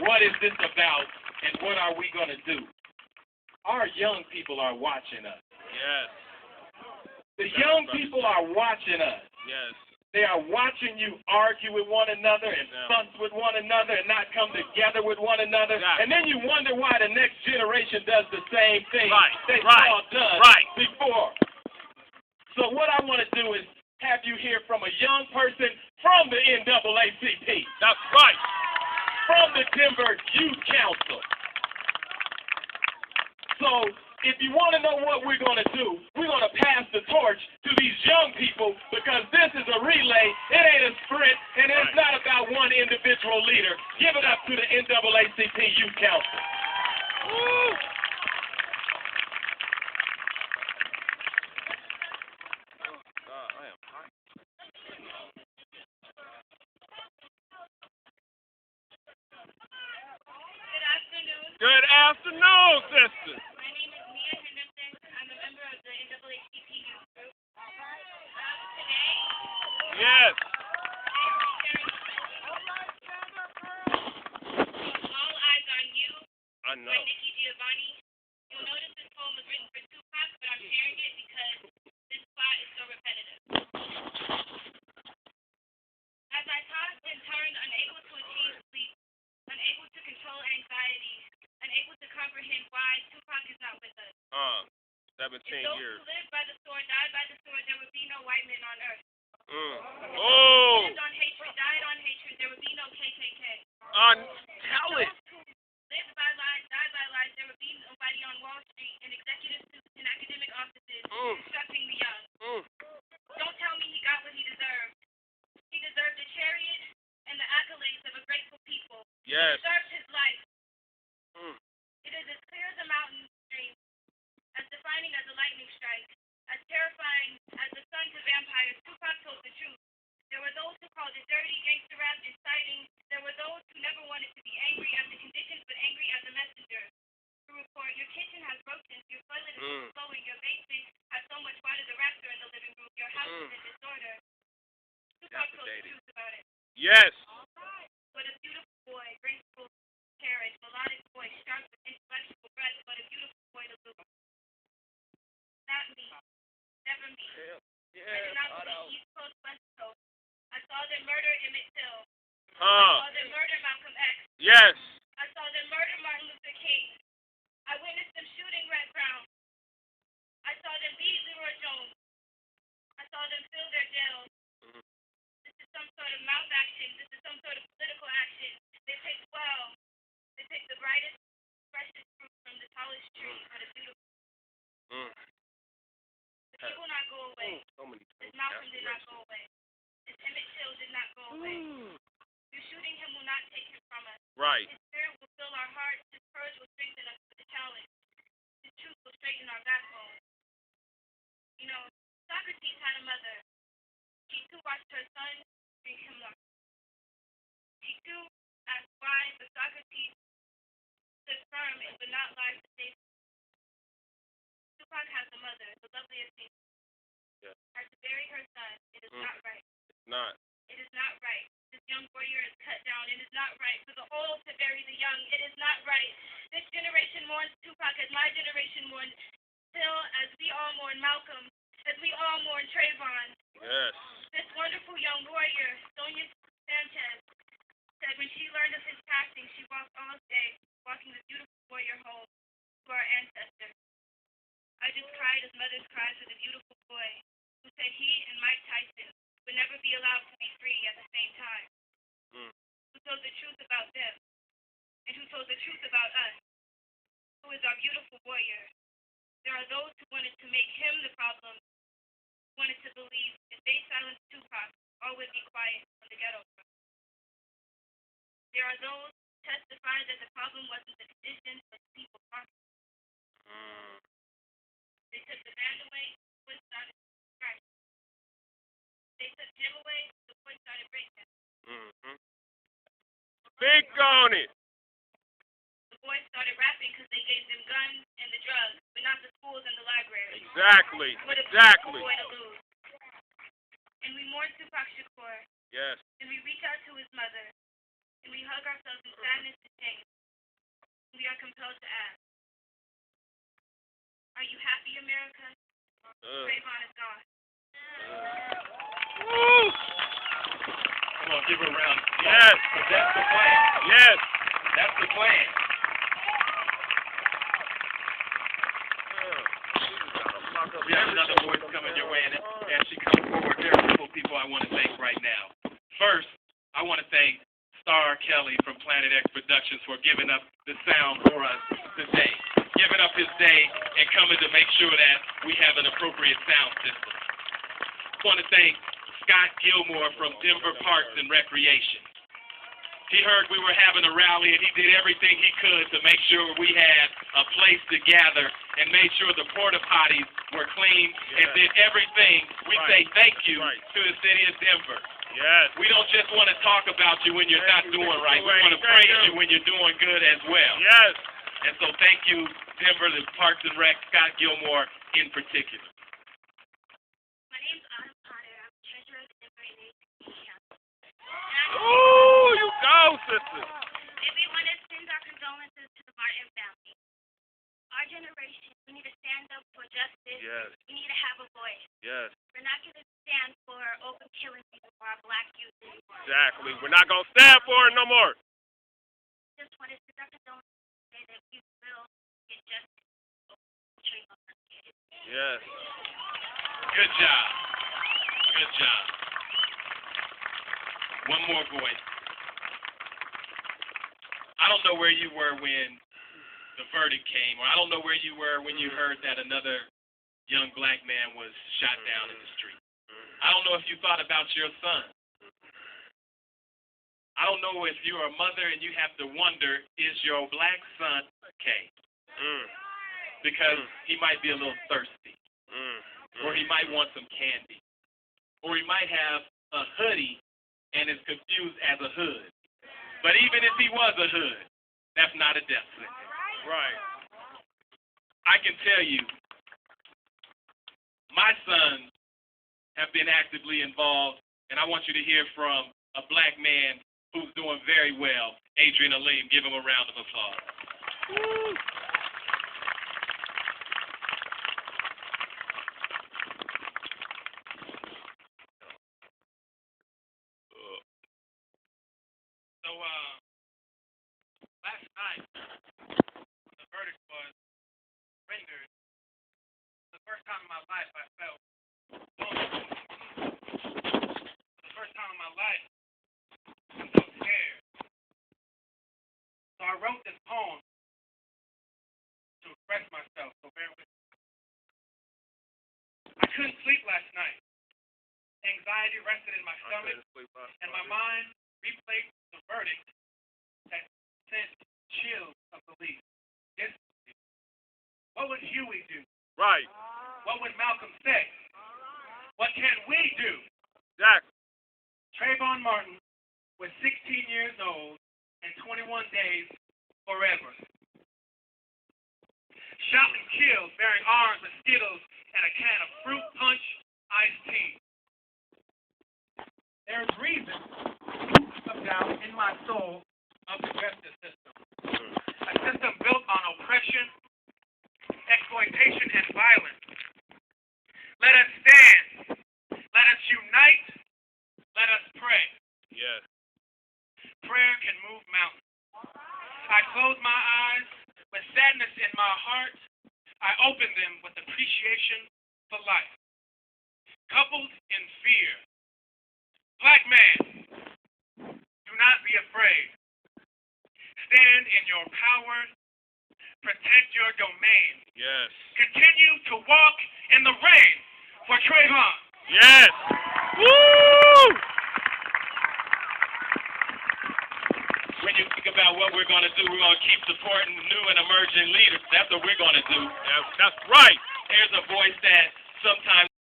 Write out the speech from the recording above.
what is this about and what are we going to do? Our young people are watching us. Yes. The young people are watching us. Yes. They are watching you argue with one another and fuss with one another and not come together with one another. Exactly. And then you wonder why the next generation does the same thing they saw done before. So what I want to do is have you hear from a young person from the NAACP. That's right. From the Denver Youth Council. So if you want to know what we're going to do, we're going to pass the torch to these young people because this is a relay. It ain't a sprint, and it's not about one individual leader. Give it up to the NAACP Youth Council. Woo! Good afternoon, sisters. Yes. All eyes on you. I know. By Nikki Giovanni. You'll notice this poem was written for Tupac, but I'm sharing it because this plot is so repetitive. As I tossed and turned, unable to achieve sleep, unable to control anxiety, unable to comprehend why Tupac is not with us. 17 if those years. who live by the sword died by the sword, there would be no white men on earth. Oh! Lived on hatred, died on hatred, there would be no KKK. Tell it. Lived by lies, died by lies, there would be nobody on Wall Street in executive suits and academic offices instructing the young. Don't tell me he got what he deserved. He deserved a chariot and the accolades of a grateful people. Yes. He deserved his life. It is as clear as a mountain stream, as defining as a lightning strike, as terrifying as the sun to vampires. Tupac told the truth. There were those who called it dirty gangster rap inciting. There were those who never wanted to be angry at the conditions, but angry as a messenger. To report, your kitchen has broken, your toilet is overflowing, your basement has so much water the raptor in the living room, your house is in disorder. Tupac told the truth about it. Yes. What a beautiful boy, graceful carriage, melodic voice, sharp with intellectual breath, what a beautiful boy to lose. Not me. Never me. I did not believe East Coast, West Coast. I saw them murder Emmett Till. I saw them murder Malcolm X. Yes. I saw them murder Martin Luther King. I witnessed them shooting Red Brown. I saw them beat Leroy Jones. I saw them fill their jails. This is some sort of mouth action. This is some sort of political action. They picked well. They picked the brightest, freshest fruit from the tallest tree. What a beautiful. The people not go away. This Malcolm did not go away. This Emmett Till did not go away. Your shooting him will not take him from us. Right. His spirit will fill our hearts. His courage will strengthen us for the challenge. His truth will straighten our backbone. You know, Socrates had a mother. She too watched her son drink hemlock. She too asked why, but Socrates stood firm and would not lie to save him. Tupac has a mother, the loveliest thing. Her to bury her son, it is not right. It's not. It is not right. This young warrior is cut down. It is not right. For the old to bury the young, it is not right. This generation mourns Tupac as my generation mourned Till, as we all mourn Malcolm, as we all mourn Trayvon. Yes. This wonderful young warrior, Sonia Sanchez, said when she learned of his passing, she walked all day, walking the beautiful warrior home to our ancestors. I just cried as mothers cry for the beautiful boy who said he and Mike Tyson would never be allowed to be free at the same time. Who told the truth about them, and who told the truth about us, who is our beautiful warrior. There are those who wanted to make him the problem, who wanted to believe if they silenced Tupac, all would be quiet on the ghetto front. There are those who testify that the problem wasn't the conditions, but the people talking. They took the band away, the boy started striking. They took him away, the boy started breaking. Speak on it. The boys started rapping because they gave them guns and the drugs, but not the schools and the libraries. Exactly. What a Exactly. boy to lose. And we mourn Tupac Shakur. Yes. And we reach out to his mother. and we hug ourselves in sadness and shame. We are compelled to ask, are you happy, America? Trayvon is gone. Woo! Come on, give her a round. Yes. That's the plan. Yes. That's the plan. We have another voice coming your way, and as she comes forward, there are a couple people I want to thank right now. First, I want to thank Star Kelly from Planet X Productions for giving up the sound for us today, giving up his day and coming to make sure that we have an appropriate sound system. I want to thank Scott Gilmore from Denver Parks and Recreation. He heard we were having a rally, and he did everything he could to make sure we had a place to gather and made sure the porta potties were clean and did everything. We say thank you to the city of Denver. Yes. We don't just want to talk about you when you're not doing right. We want to praise you when you're doing good as well. Yes. And so thank you, Denver, the Parks and Rec, Scott Gilmore in particular. My name's Autumn Potter. I'm treasurer of the Denver NAACP Council. Ooh, you go, sister. If we want to send our condolences to the Martin family. Our generation, we need to stand up for justice. Yes. We need to have a voice. Yes. We're not going to stand for open killing people for our black youth anymore. Exactly. We're not going to stand for it no more. Just want to send our condolences and say that we will get justice for Trayvon. Yes. Good job. Good job. One more voice. I don't know where you were when the verdict came, or I don't know where you were when you heard that another young black man was shot down in the street. I don't know if you thought about your son. I don't know if you're a mother and you have to wonder, is your black son okay? Because he might be a little thirsty, or he might want some candy, or he might have a hoodie and is confused as a hood. But even if he was a hood, that's not a death sentence. Right. I can tell you, my sons have been actively involved, and I want you to hear from a black man who's doing very well, Adrian Aleem. Give him a round of applause. Woo. So, last night, the verdict was rendered. The first time in my life I felt lonely. For the first time in my life, I felt scared. So I wrote this poem to express myself, so bear with me. I couldn't sleep last night. Anxiety rested in my stomach, and my mind replayed the verdict that sent chills of belief. What would Huey do? Right. What would Malcolm say? What can we do? Exactly. Trayvon Martin was 16 years old and 21 days forever. Shot and killed bearing arms of Skittles and a can of fruit punch iced tea. There is reason of doubt in my soul of the justice system. A system built on oppression, exploitation, and violence. Let us stand. Let us unite. Let us pray. Yes. Prayer can move mountains. I close my eyes with sadness in my heart. I open them with appreciation for life. Coupled in fear. Black man, do not be afraid. Stand in your power. Protect your domain. Yes. Continue to walk in the rain for Trayvon. Yes. Woo! When you think about what we're going to do, we're going to keep supporting new and emerging leaders. That's what we're going to do. That's right. Here's a voice that sometimes